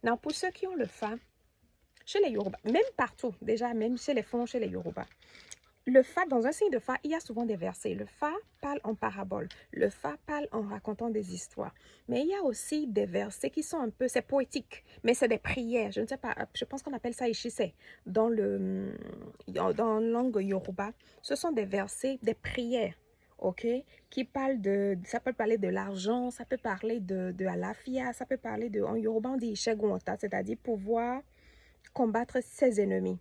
Non, pour ceux qui ont le fa, chez les Yoruba, même partout, déjà, même chez les Fons, chez les Yoruba, le fa, dans un signe de fa, il y a souvent des versets. Le fa parle en parabole. Le fa parle en racontant des histoires. Mais il y a aussi des versets qui sont un peu, c'est poétique, mais c'est des prières. Je ne sais pas, je pense qu'on appelle ça ishise dans la langue Yoruba. Ce sont des versets, des prières, ok, qui parlent ça peut parler de l'argent, ça peut parler de alafia, ça peut parler en Yoruba on dit ishegunota, c'est-à-dire pouvoir combattre ses ennemis.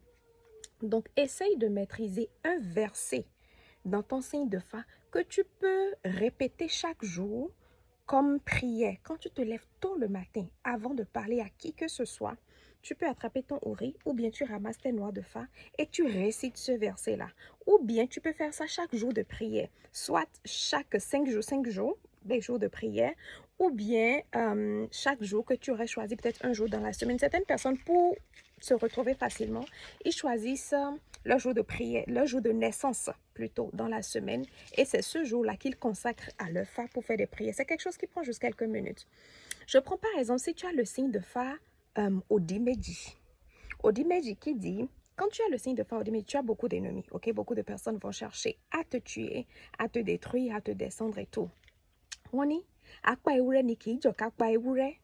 Donc, essaye de maîtriser un verset dans ton signe de fa que tu peux répéter chaque jour comme prière. Quand tu te lèves tôt le matin, avant de parler à qui que ce soit, tu peux attraper ton ori ou bien tu ramasses tes noix de fa et tu récites ce verset-là. Ou bien tu peux faire ça chaque jour de prière, soit chaque 5 jours, des jours de prière, ou bien chaque jour que tu aurais choisi, peut-être un jour dans la semaine. Certaines personnes, pour se retrouver facilement, ils choisissent leur jour de prière, leur jour de naissance plutôt dans la semaine. Et c'est ce jour-là qu'ils consacrent à leur fa pour faire des prières. C'est quelque chose qui prend juste quelques minutes. Je prends par exemple, si tu as le signe de fa Odimeji. Odimeji qui dit, quand tu as le signe de fa Odimeji, tu as beaucoup d'ennemis. Ok, beaucoup de personnes vont chercher à te tuer, à te détruire, à te descendre et tout. Wani, akpa ewúrẹ́ ni kì í jọ ká pa ewúrẹ́.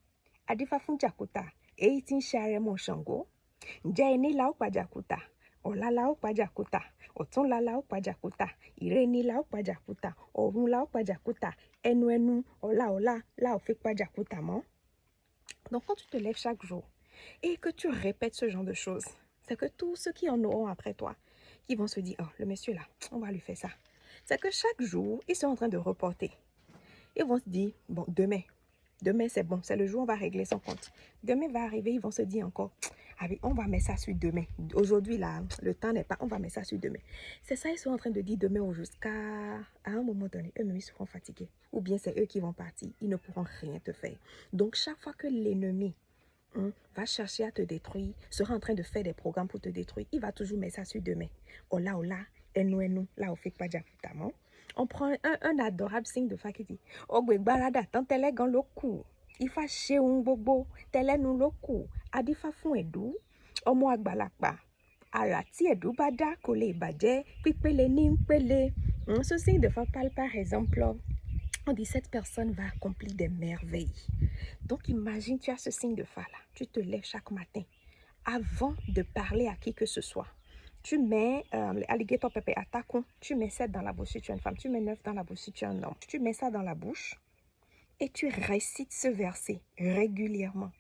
Adífá fún jàkútà, èyí tí ń ṣe arẹmọ Ṣàngó. Ǹjẹ́ ẹni la ó pa jàkútà? Ọ̀la la ó pa jàkútà, ọ̀túnla la ó pa jàkútà, ìrẹ́ni la ó pa jàkútà, ọ̀run la ó pa jàkútà, ẹnu, ọ̀la la ó fi pa jàkútà mọ́. Donc quand tu te lèves chaque jour et que tu répètes ce genre de choses, c'est que tous ceux qui en auront après toi, qui vont se dire, oh, le monsieur là, on va lui faire ça. C'est que chaque jour, ils sont en train de reporter. Ils vont se dire, bon, demain c'est bon, c'est le jour où on va régler son compte. Demain va arriver, ils vont se dire encore, allez, on va mettre ça sur demain. Aujourd'hui, là, le temps n'est pas, on va mettre ça sur demain. C'est ça, ils sont en train de dire demain jusqu'à un moment donné, eux-mêmes, ils seront fatigués. Ou bien c'est eux qui vont partir, ils ne pourront rien te faire. Donc, chaque fois que l'ennemi va chercher à te détruire, sera en train de faire des programmes pour te détruire, il va toujours mettre ça sur demain. Ola, enu, là, on fait pas directement. On prend un adorable signe de fa qui dit Ogbe gbarada tan tele gan lo ku. Ifá ṣe ohun gbogbo tẹlẹ́nu ló kù. Adífá fún ẹ̀dú. Ọmọ àgbàlagbà. Àrà tí ẹ̀dú bá dá kò lè bàjẹ́. Pípele ní ń pele. Ce signe de fa parle par exemple. On dit cette personne va accomplir des merveilles. Donc imagine, tu as ce signe de fa là. Tu te lèves chaque matin. Avant de parler à qui que ce soit. Tu mets alligator pepper attaquant, tu mets 7 dans la bouche si tu es une femme, tu mets 9 dans la bouche si tu es un homme. Tu mets ça dans la bouche et tu récites ce verset régulièrement.